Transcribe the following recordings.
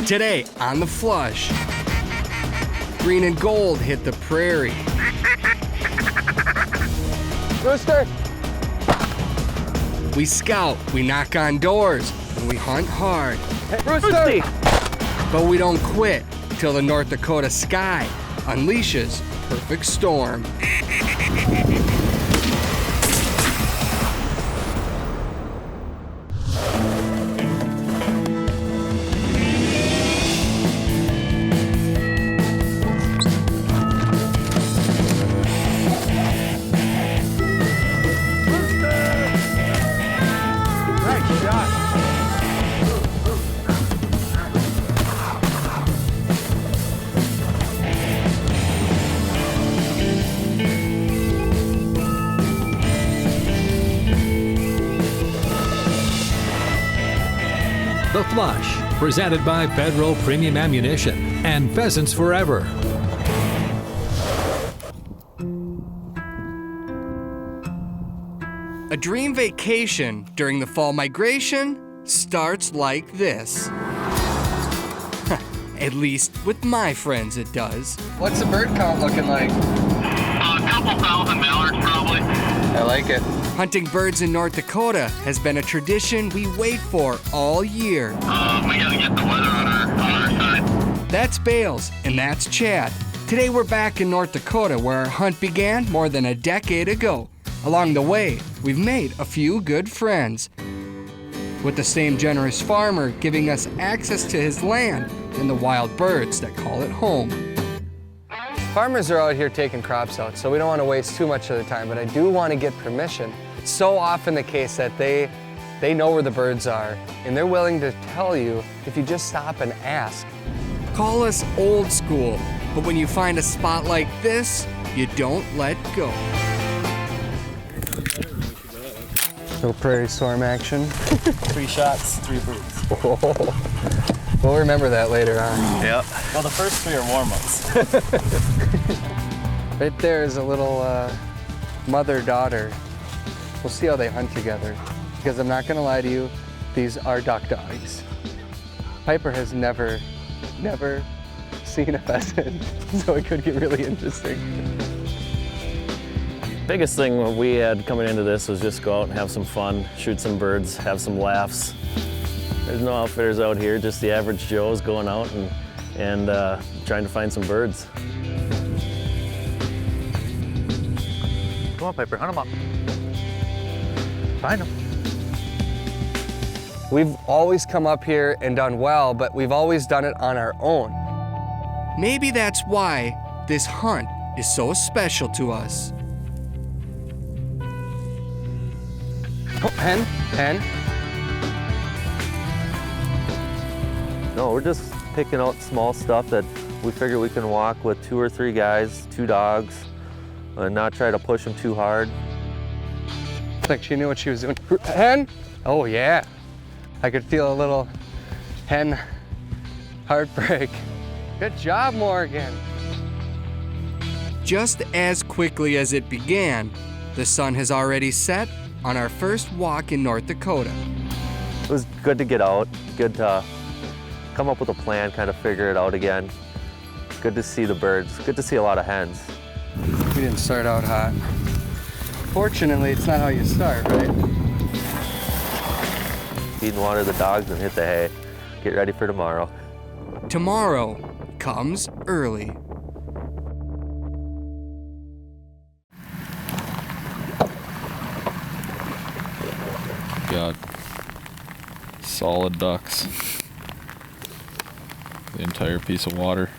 Today on The Flush, green and gold hit the prairie. Rooster! We scout, we knock on doors, and we hunt hard. Hey, Rooster! But we don't quit till the North Dakota sky unleashes perfect storm. The Flush, presented by Federal Premium Ammunition and Pheasants Forever. A dream vacation during the fall migration starts like this. At least with my friends it does. What's the bird count looking like? A couple thousand mallards, probably. I like it. Hunting birds in North Dakota has been a tradition we wait for all year. We gotta get the weather on our side. That's Bales, and that's Chad. Today we're back in North Dakota where our hunt began more than a decade ago. Along the way, we've made a few good friends. With the same generous farmer giving us access to his land and the wild birds that call it home. Farmers are out here taking crops out, so we don't want to waste too much of the time, but I do want to get permission. It's so often the case that they know where the birds are, and they're willing to tell you if you just stop and ask. Call us old school, but when you find a spot like this, you don't let go. Little prairie storm action. 3 shots, 3 birds. Oh. We'll remember that later on. Yep. Well, the first 3 are warm-ups. Right there is a little mother-daughter. We'll see how they hunt together. Because I'm not gonna lie to you, these are duck dogs. Piper has never seen a pheasant, so it could get really interesting. Biggest thing we had coming into this was just go out and have some fun, shoot some birds, have some laughs. There's no outfitters out here, just the average Joes going out and trying to find some birds. Come on, Piper, hunt them up. Find them. We've always come up here and done well, but we've always done it on our own. Maybe that's why this hunt is so special to us. Oh, hen. No, we're just picking out small stuff that we figure we can walk with 2 or 3 guys, 2 dogs, and not try to push them too hard. Like she knew what she was doing. Hen? Oh yeah. I could feel a little hen heartbreak. Good job, Morgan. Just as quickly as it began, the sun has already set on our first walk in North Dakota. It was good to get out, good to come up with a plan, kind of figure it out again. Good to see the birds, good to see a lot of hens. We didn't start out hot. Fortunately, it's not how you start, right? Feed and water the dogs and hit the hay. Get ready for tomorrow. Tomorrow comes early. Got solid ducks. The entire piece of water.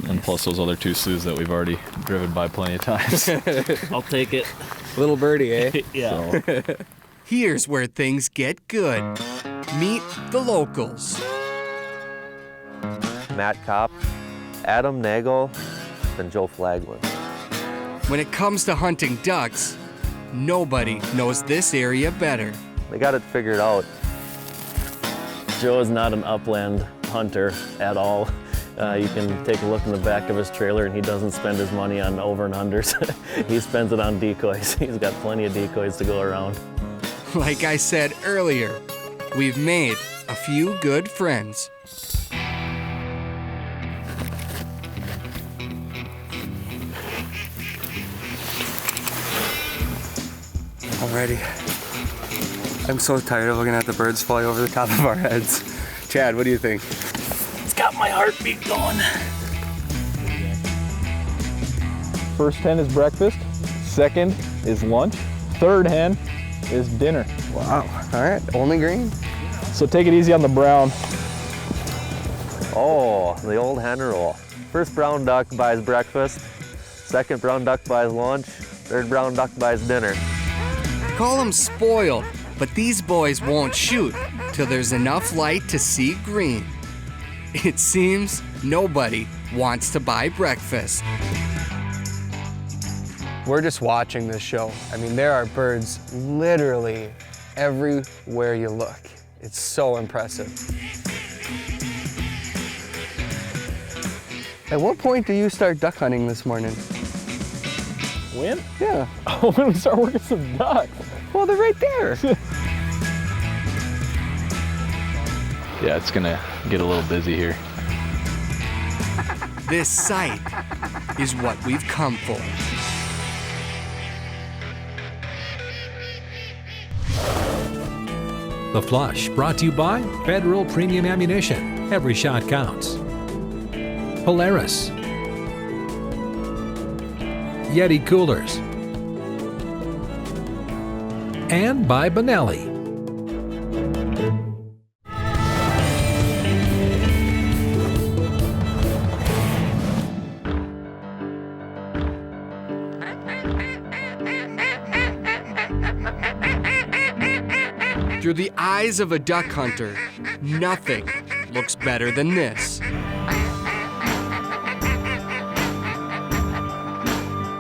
And plus those other 2 sloughs that we've already driven by plenty of times. I'll take it. Little birdie, eh? Yeah. So, Here's where things get good. Meet the locals. Matt Kopp, Adam Nagel, and Joe Flaglin. When it comes to hunting ducks, nobody knows this area better. They got it figured out. Joe is not an upland hunter at all. You can take a look in the back of his trailer and he doesn't spend his money on over and unders. He spends it on decoys. He's got plenty of decoys to go around. Like I said earlier, we've made a few good friends. ready. I'm so tired of looking at the birds fly over the top of our heads. Chad, what do you think? It's got my heartbeat going. First hen is breakfast, second is lunch, third hen is dinner. Wow, all right, only green. So take it easy on the brown. Oh, the old hen rule. First brown duck buys breakfast, second brown duck buys lunch, third brown duck buys dinner. Call them spoiled, but these boys won't shoot till there's enough light to see green. It seems nobody wants to buy breakfast. We're just watching this show. I mean, there are birds literally everywhere you look. It's so impressive. At what point do you start duck hunting this morning? When? Yeah. Oh, when we start working some ducks. Well, they're right there. Yeah, it's gonna get a little busy here. This sight is what we've come for. The Flush, brought to you by Federal Premium Ammunition. Every shot counts. Polaris. YETI Coolers. And by Benelli. Through the eyes of a duck hunter, nothing looks better than this.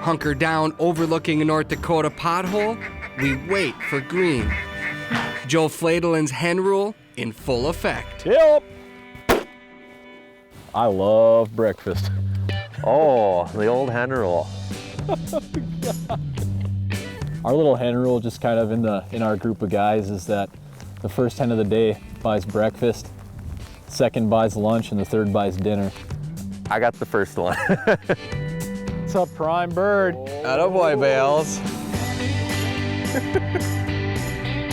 Hunker down overlooking a North Dakota pothole, we wait for green. Joe Fladelin's hen rule in full effect. Yep. I love breakfast. Oh, the old hen rule. Our little hen rule, just kind of in our group of guys, is that the first hen of the day buys breakfast, second buys lunch, and the third buys dinner. I got the first one. What's up, prime bird? Attaboy, Bales.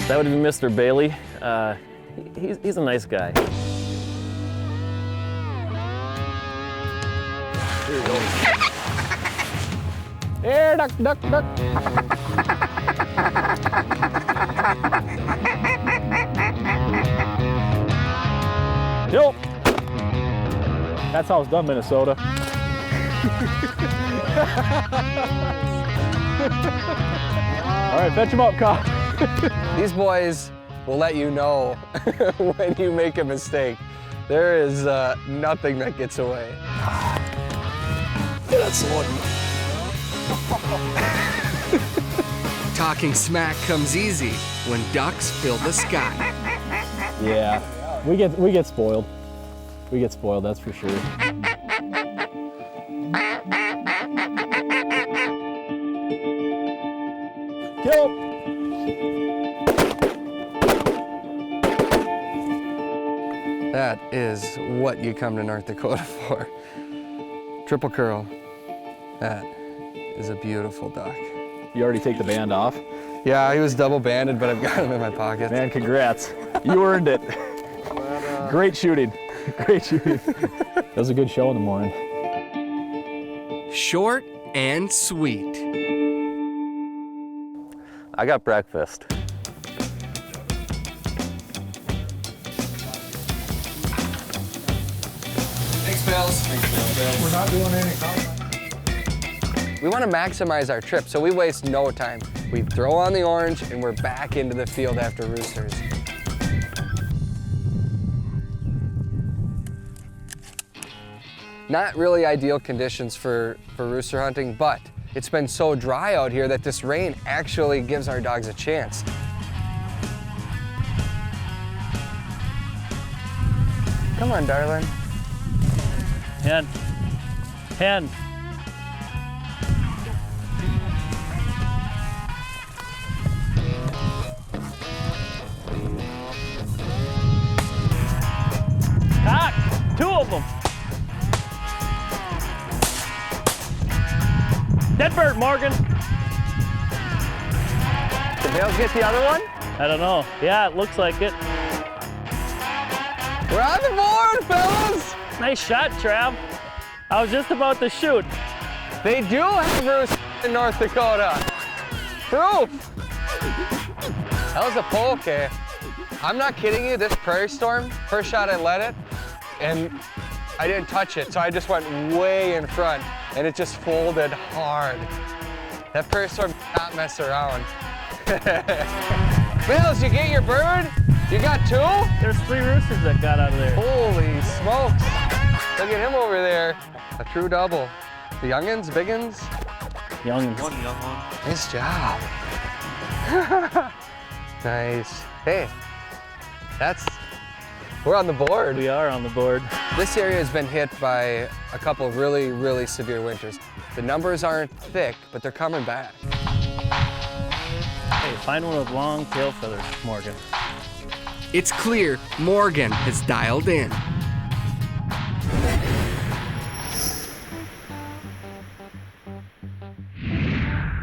That would be Mr. Bailey. He's a nice guy. Here you go. There, duck, duck, duck. Yep. That's how it's done, Minnesota. All right, fetch him up, cop. These boys will let you know when you make a mistake. There is nothing that gets away. That's the one. Talking smack comes easy when ducks fill the sky. Yeah, we get spoiled. We get spoiled, that's for sure. Kill. That is what you come to North Dakota for. Triple curl. That is a beautiful duck. You already take the band off? Yeah, he was double banded, but I've got him in my pocket. Man, congrats. You earned it. Great shooting. Great shooting. That was a good show in the morning. Short and sweet. I got breakfast. Thanks, Bales. We're not doing any combat. We want to maximize our trip, so we waste no time. We throw on the orange, and we're back into the field after roosters. Not really ideal conditions for rooster hunting, but it's been so dry out here that this rain actually gives our dogs a chance. Come on, darling. Hen. Hen. Cock! 2 of them. Dead bird, Morgan. Bales get the other one? I don't know. Yeah, it looks like it. We're on the board, fellas! Nice shot, Trav. I was just about to shoot. They do have roosters in North Dakota. Proof! That was a poke. I'm not kidding you, this prairie storm, first shot I let it, and I didn't touch it, so I just went way in front, and it just folded hard. That prairie storm did not mess around. Bales, you get your bird? You got two? There's 3 roosters that got out of there. Holy smokes. Look at him over there. A true double. The youngins, biggins? Youngins. One young one. Nice job. Nice. Hey, we're on the board. We are on the board. This area has been hit by a couple of really, really severe winters. The numbers aren't thick, but they're coming back. Hey, find one with long tail feathers, Morgan. It's clear Morgan has dialed in.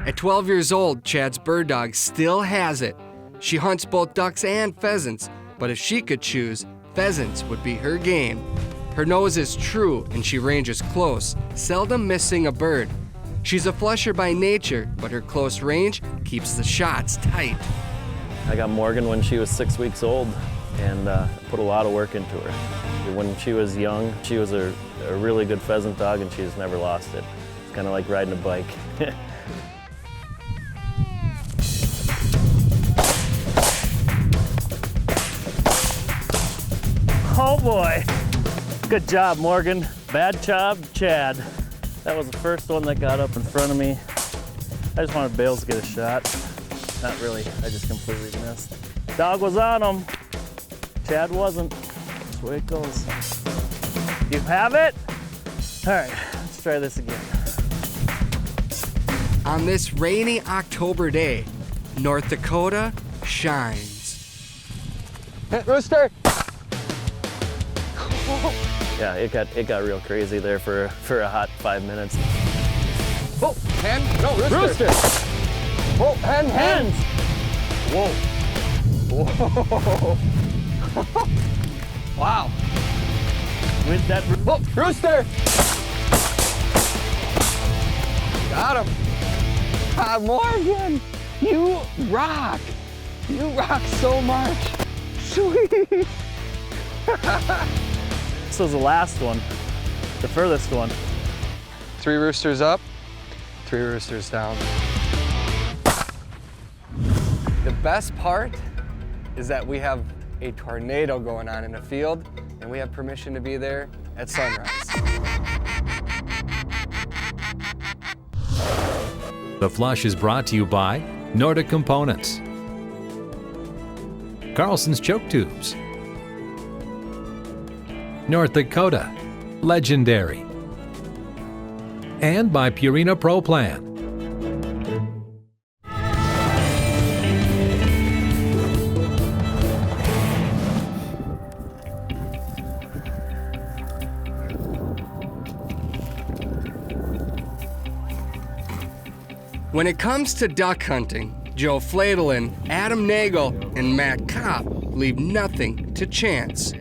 At 12 years old, Chad's bird dog still has it. She hunts both ducks and pheasants, but if she could choose, pheasants would be her game. Her nose is true and she ranges close, seldom missing a bird. She's a flusher by nature, but her close range keeps the shots tight. I got Morgan when she was 6 weeks old and put a lot of work into her. When she was young, she was a really good pheasant dog and she's never lost it. It's kind of like riding a bike. Oh boy. Good job, Morgan. Bad job, Chad. That was the first one that got up in front of me. I just wanted Bales to get a shot. Not really, I just completely missed. Dog was on him. Chad wasn't. That's the way it goes. You have it? All right, let's try this again. On this rainy October day, North Dakota shines. Rooster! Yeah, it got real crazy there for a hot 5 minutes. Oh, hen? No, rooster. Oh, hen. Hens! Whoa. Whoa. Wow. With that, Oh, rooster! Got him. Ah, Morgan, you rock. You rock so much. Sweet. this was the last one, the furthest one. 3 roosters up, 3 roosters down. The best part is that we have a tornado going on in the field and we have permission to be there at sunrise. The Flush is brought to you by Nordic Components, Carlson's Choke Tubes, North Dakota, Legendary, and by Purina Pro Plan. When it comes to duck hunting, Joe Fladelin, Adam Nagel, and Matt Kopp leave nothing to chance.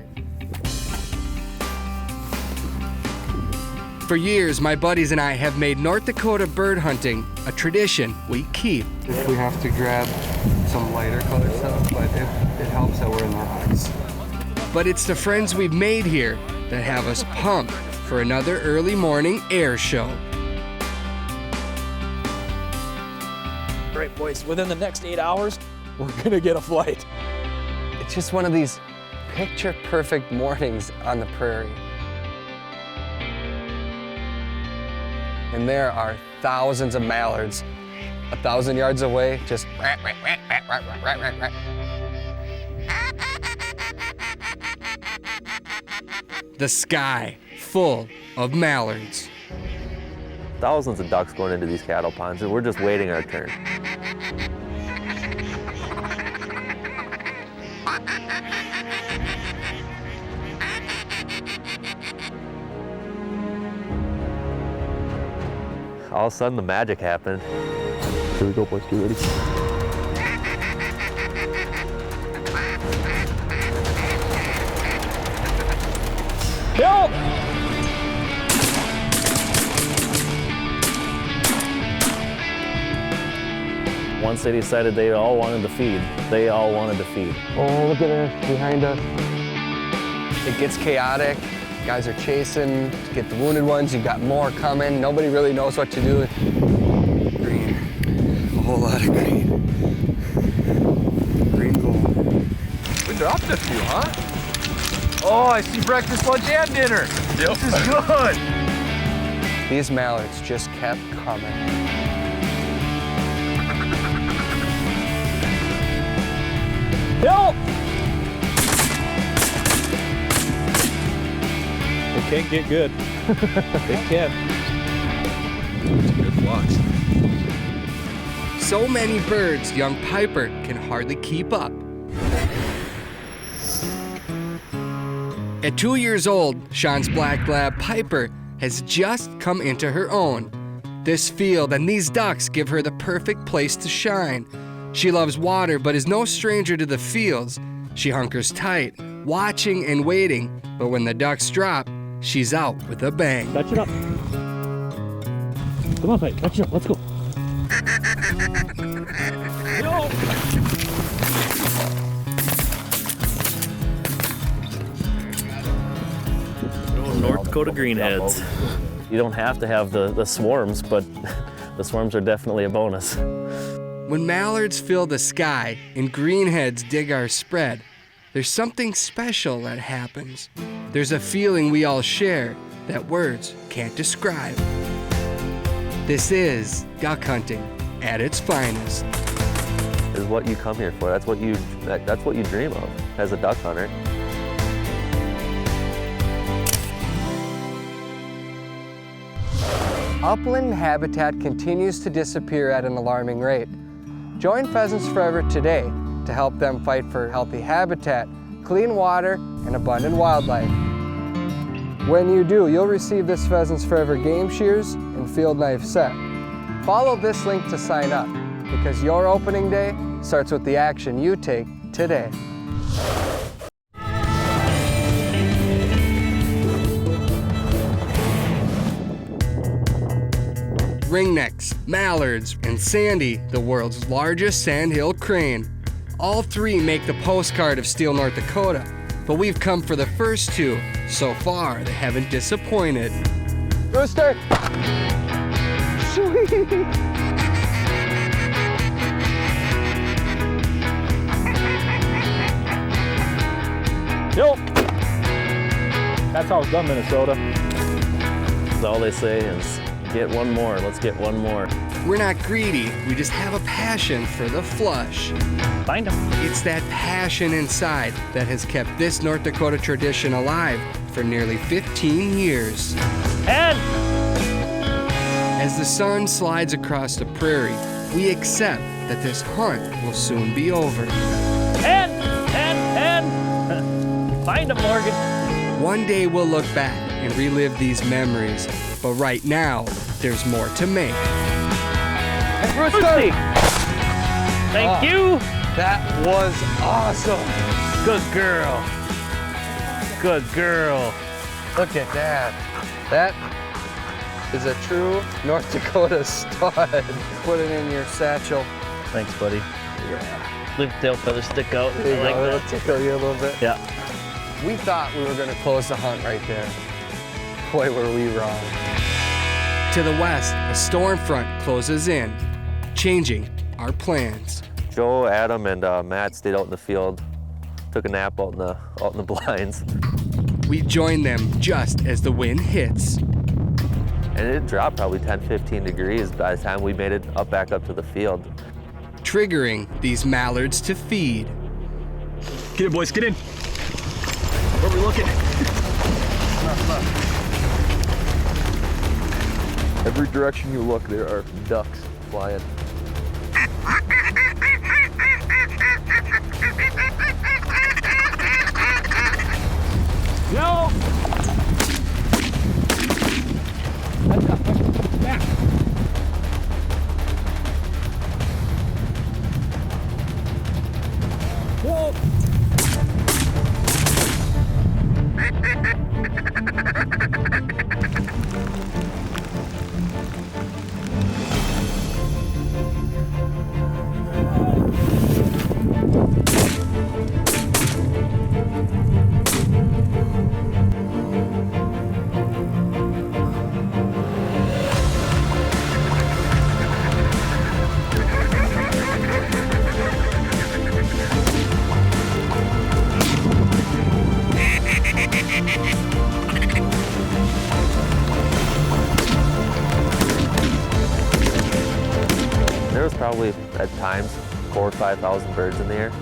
For years, my buddies and I have made North Dakota bird hunting a tradition we keep. If we have to grab some lighter color stuff, but it helps that we're in the rocks. But it's the friends we've made here that have us pumped for another early morning air show. Great, boys. Within the next 8 hours, we're gonna get a flight. It's just one of these picture-perfect mornings on the prairie. And there are thousands of mallards 1,000 yards away, just rat. The sky full of mallards. Thousands of ducks going into these cattle ponds, and we're just waiting our turn. All of a sudden, the magic happened. Here we go, boys. Get ready. Help! Once they decided they all wanted to feed, they all wanted to feed. Oh, look at it behind us. It gets chaotic. Guys are chasing to get the wounded ones. You've got more coming. Nobody really knows what to do. Green. A whole lot of green. Green gold. We dropped a few, huh? Oh, I see breakfast, lunch, and dinner. Yep. This is good. These mallards just kept coming. Help! It can't get good. It can. Good flocks. So many birds, young Piper can hardly keep up. At 2 years old, Sean's black lab Piper has just come into her own. This field and these ducks give her the perfect place to shine. She loves water but is no stranger to the fields. She hunkers tight, watching and waiting, but when the ducks drop, she's out with a bang. Touch it up. Come on, Pipe, touch it up, let's go. North Dakota greenheads. You don't have to have the swarms, but the swarms are definitely a bonus. When mallards fill the sky and greenheads dig our spread, there's something special that happens. There's a feeling we all share that words can't describe. This is duck hunting at its finest. Is what you come here for. That's what you dream of as a duck hunter. Upland habitat continues to disappear at an alarming rate. Join Pheasants Forever today to help them fight for healthy habitat, clean water, and abundant wildlife. When you do, you'll receive this Pheasants Forever game shears and field knife set. Follow this link to sign up, because your opening day starts with the action you take today. Ringnecks, mallards, and Sandy, the world's largest sandhill crane. All three make the postcard of Steele, North Dakota, but we've come for the first two. So far, they haven't disappointed. Rooster! Sweet! Nope. That's how it's done, Minnesota. All they say is, get one more, let's get one more. We're not greedy, we just have a passion for the flush. Find them. It's that passion inside that has kept this North Dakota tradition alive for nearly 15 years. And as the sun slides across the prairie, we accept that this hunt will soon be over. and find them, Morgan. One day we'll look back and relive these memories, but right now, there's more to make. Rooster! Thank you. That was awesome. Good girl. Good girl. Look at that. That is a true North Dakota stud. Put it in your satchel. Thanks, buddy. Yeah. Leave tail feathers stick out. There you I like go. that. It'll tickle you a little bit. Yeah. We thought we were going to close the hunt right there. Boy, were we wrong. To the west, a storm front closes in, changing our plans. Joe, Adam, and Matt stayed out in the field, took a nap out in the blinds. We join them just as the wind hits. And it dropped probably 10, 15 degrees by the time we made it back up to the field. Triggering these mallards to feed. Get in, boys, get in. Where are we looking? Every direction you look, there are ducks flying. No! Back. Whoa! probably at times 4,000 or 5,000 birds in the air.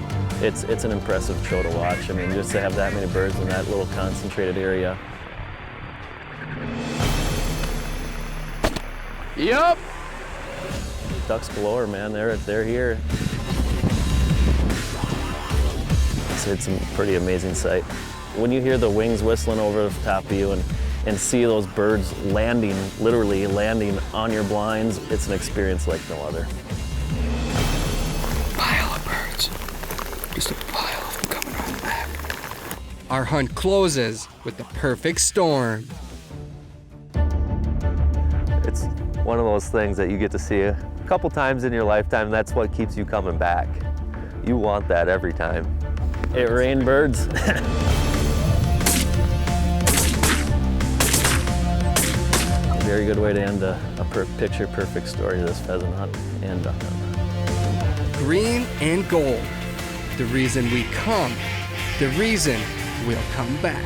It's an impressive show to watch. I mean, just to have that many birds in that little concentrated area. Yup. Ducks galore, man. They're here. It's a pretty amazing sight. When you hear the wings whistling over the top of you and see those birds landing, literally landing on your blinds, it's an experience like no other. Pile of birds. Just a pile of them coming right back. Our hunt closes with the perfect storm. It's one of those things that you get to see a couple times in your lifetime. That's what keeps you coming back. You want that every time. It rained birds. Very good way to end a picture-perfect story of this pheasant hunt and duck hunt. Green and gold. The reason we come. The reason we'll come back.